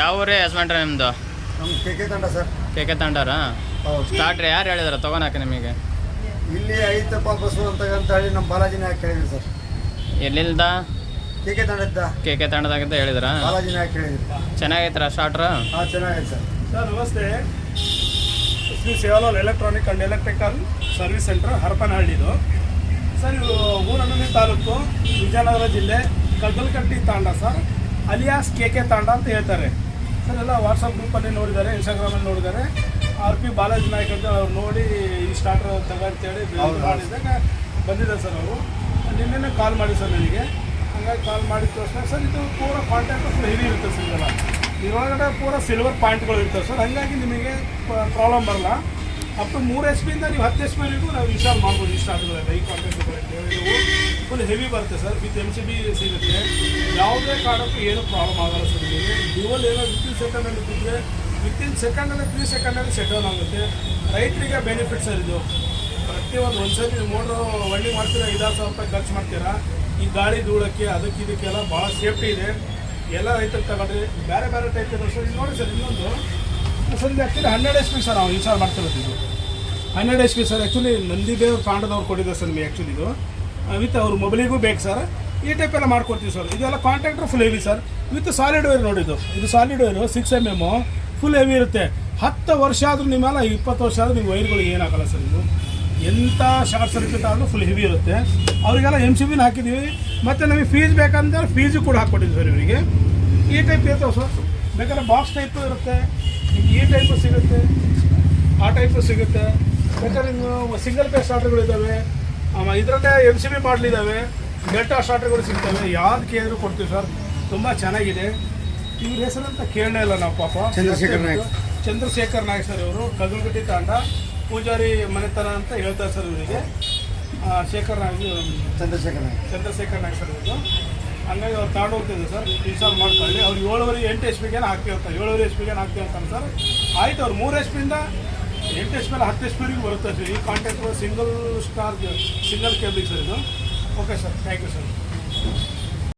ಯಾವ ಊರೇ ಯಜಮಾನ್ರೆ ನಿಮ್ಮದು? ನಮ್ಮ ಕೆ ತಂಡ ಸರ್. ಕೆ ತಂಡಾರಾ? ಹೌದು. ಸ್ಟಾರ್ಟ್ರಿ ಯಾರು ಹೇಳಿದಾರೆ ತೊಗೊಳಕ್ಕೆ ನಿಮಗೆ? ಇಲ್ಲಿ ಐತಪ್ಪ ಬಸ್ಸು ಅಂತ ಹೇಳಿ ನಮ್ಮ ಬಾಲಾಜಿನ ಯಾಕೆ ಕೇಳಿದ್ರಿ ಸರ್. ಎಲ್ಲಿಂದ? ಕೆ ತಂಡದ ಕೆ ತಂಡದಾಗಿಂದ ಹೇಳಿದ್ರಾ? ಬಾಲಾಜಿನ ಯಾಕೆ ಕೇಳಿದ್ರಿ. ಚೆನ್ನಾಗೈತ್ರ ಸ್ಟಾರ್ಟ್ರು? ಹಾಂ ಚೆನ್ನಾಗೈತೆ ಸರ್. ಸರ್ ನಮಸ್ತೆ. Shri Sevalal electronic and electrical service centre ಹರಪನಹಳ್ಳಿದು ಸರ್. ಇದು ಊರನಹಳ್ಳಿ ತಾಲೂಕು, ವಿಜಯನಗರ ಜಿಲ್ಲೆ, ಕಗ್ಗಲಕಟ್ಟಿ ತಾಂಡ ಸರ್, ಅಲಿಯಾಸ್ ಕೆ ತಾಂಡ ಅಂತ ಹೇಳ್ತಾರೆ ಸರ್. ಎಲ್ಲ ವಾಟ್ಸಪ್ ಗ್ರೂಪಲ್ಲಿ ನೋಡಿದ್ದಾರೆ, ಇನ್ಸ್ಟಾಗ್ರಾಮಲ್ಲಿ ನೋಡಿದ್ದಾರೆ. RP ಬಾಲಾಜಿ ನಾಯ್ಕ ಅಂತ ಅವ್ರು ನೋಡಿ ಈ ಸ್ಟಾರ್ಟರ್ ತಗೊಂತೇಳಿ ಮಾಡಿದಾಗ ಬಂದಿದ್ದಾರೆ ಸರ್. ಅವರು ನಿನ್ನೆ ಕಾಲ್ ಮಾಡಿ ಸರ್ ನನಗೆ. ಹಂಗಾಗಿ ಕಾಲ್ ಮಾಡಿದ ತಕ್ಷಣ ಸರ್ ಇದು ಪೂರ ಕಾಂಟ್ಯಾಕ್ಟ್ ಫುಲ್ ಹೆವಿ ಇರುತ್ತೆ ಸರ್. ಇದೆಲ್ಲ ಇದರೊಳಗಡೆ ಪೂರ ಸಿಲ್ವರ್ ಪಾಯಿಂಟ್ಗಳು ಇರ್ತವೆ ಸರ್. ಹಾಗಾಗಿ ನಿಮಗೆ ಪ್ರಾಬ್ಲಮ್ ಬರಲ್ಲ. ಅಪ್ ಟು 3 HP ಇಂದ ನೀವು 10 HP ವರೆಗೂ ನಾವು ಇನ್ಸ್ಟಾಲ್ ಮಾಡ್ಬೋದು ಈ ಸ್ಟಾರ್ಟ್ಗಳೆಲ್ಲ, ಈ ಕಾಂಟ್ಯಾಕ್ಟ್ಗಳಲ್ಲಿ. ಇವು ಫುಲ್ ಹೆವಿ ಬರುತ್ತೆ ಸರ್. ವಿತ್ MCB ಸಿಗುತ್ತೆ. ಯಾವುದೇ ಕಾರಣಕ್ಕೂ ಏನೂ ಪ್ರಾಬ್ಲಮ್ ಆಗಲ್ಲ ಸರ್. ನಿಮಗೆ ಡ್ಯೂವಲ್ ಏನೋ ವಿತಿನ್ ಸೆಕೆಂಡಲ್ಲಿ ಇದ್ದರೆ ವಿತಿನ್ ಸೆಕೆಂಡಲ್ಲಿ 3 ಸೆಕೆಂಡಲ್ಲಿ ಶಟ್ ಡೌನ್ ಆಗುತ್ತೆ. ರೈತರಿಗೆ ಬೆನಿಫಿಟ್ ಸರ್ ಇದು. ಪ್ರತಿಯೊಂದು ಒಂದ್ಸರಿ ನೀವು ಮೋಟ್ರು ವೆಲ್ಡಿಂಗ್ ಮಾಡ್ತೀರಾ, 5,000 ರೂಪಾಯಿ ಖರ್ಚು ಮಾಡ್ತೀರಾ. ಈ ಗಾಳಿ ಧೂಳಕ್ಕೆ ಅದಕ್ಕೆ ಇದಕ್ಕೆಲ್ಲ ಭಾಳ ಸೇಫ್ಟಿ ಇದೆ. ಎಲ್ಲ ರೈತರು ತಗೊಳ್ರಿ. ಬೇರೆ ಬೇರೆ ಟೈಪ್ ಇದೆ ಸರ್. ಇದು ನೋಡಿ ಸರ್, ಇನ್ನೊಂದು ಸರ್ ಇದು ಆ್ಯಕ್ಚುಲಿ 100 HP ಸರ್. ನಾವು ಇನ್ಸ್ಟಾಲ್ ಮಾಡ್ತಿರೋದು ಇದು 100 HP ಸರ್. ಆ್ಯಕ್ಚುಲಿ ನಂದಿಬೇವ್ ತಾಂಡದವ್ರು ಕೊಟ್ಟಿದ್ದಾರೆ ಸರ್ ನಿಮಗೆ. ಆ್ಯಕ್ಚುಲಿ ಇದು ವಿತ್ ಅವ್ರ ಮೊಬೈಲಿಗೂ ಬೇಕು ಸರ್. ಈ ಟೈಪ್ ಎಲ್ಲ ಮಾಡ್ಕೊಡ್ತೀವಿ ಸರ್. ಇದೆಲ್ಲ ಕಾಂಟ್ಯಾಕ್ಟ್ರು full heavy sir. With solid wire ನೋಡಿದ್ದು. ಇದು solid wire 6 mm full heavy ಇರುತ್ತೆ. 10 ವರ್ಷ ಆದರೂ ನಿಮ್ಮೆಲ್ಲ 20 ವರ್ಷ ಆದರೂ ನಿಮ್ಮ ವೈರ್ಗಳು ಏನಾಗಲ್ಲ ಸರ್. ಇದು ಎಂಥ ಶಾರ್ಟ್ ಸರ್ಕ್ಯೂಟ್ ಆದರೂ ಫುಲ್ ಹೆವಿ ಇರುತ್ತೆ. ಅವರಿಗೆಲ್ಲ MCB ಹಾಕಿದ್ದೀವಿ. ಮತ್ತು ನಮಗೆ ಫೀಸ್ ಬೇಕಂದ್ರೆ ಫೀಸು ಕೂಡ ಹಾಕ್ಕೊಟ್ಟಿದ್ವಿ ಸರ್ ಇವರಿಗೆ. ಈ ಟೈಪ್ ಇರ್ತವೆ ಸರ್. ಬೇಕಾದ್ರೆ ಬಾಕ್ಸ್ ಟೈಪು ಇರುತ್ತೆ, ಈ ಟೈಪು ಸಿಗುತ್ತೆ, ಆ ಟೈಪು ಸಿಗುತ್ತೆ. ಬೇಕಾದ್ರೆ ನೀವು ಸಿಂಗಲ್ ಪೇಸ್ ಸ್ಟಾರ್ಟರ್ಗಳಿದ್ದಾವೆ, ಇದರಲ್ಲೇ MCB ಮಾಡಲಿದ್ದಾವೆ, ಡೆಲ್ಟಾ ಸ್ಟಾರ್ಟರ್ಗಳು ಸಿಗ್ತವೆ. ಯಾವ್ದು ಕೇಳಿದ್ರು ಕೊಡ್ತೀವಿ ಸರ್. ತುಂಬ ಚೆನ್ನಾಗಿದೆ. ಇವ್ರ ಹೆಸರಂತ ಕೇಳಲೇ ಇಲ್ಲ ನಾವು ಪಾಪ. ಚಂದ್ರಶೇಖರ್ ನಾಯ್ಕ್ ಸರ್. ಇವರು ಕಗ್ಗಲಕಟ್ಟಿ ತಾಂಡ ಪೂಜಾರಿ ಮನೆತನ ಅಂತ ಹೇಳ್ತಾರೆ ಸರ್ ಇವರಿಗೆ. ಚಂದ್ರಶೇಖರ್ ನಾಯ್ಕ್ ಸರ್ ಇವರು. ಹಂಗಾಗಿ ಅವ್ರು ತಗೊಂಡು ಹೋಗ್ತಿದ್ದೆ ಸರ್. ಇನ್ಸ್ಟಾಲ್ ಮಾಡ್ಕೊಳ್ಳಿ. ಅವ್ರು 7.5 8 HP ಹಾಕ್ತೀವಿ ಅಂತ, 7.5 HP ಹಾಕ್ತೀವಿ ಅಂತಾನೆ ಸರ್. ಆಯ್ತು, ಅವ್ರು 3 HP ಇಂದ 8 HP 10 HP ವರೆಗೂ ಬರುತ್ತೆ ಸರ್. ಈ ಕಾಂಟ್ಯಾಕ್ಟ್ ಸಿಂಗಲ್ ಕೇಬಲಿಂಗ್ ಸರ್ ಇದು. Okay sir, thank you sir.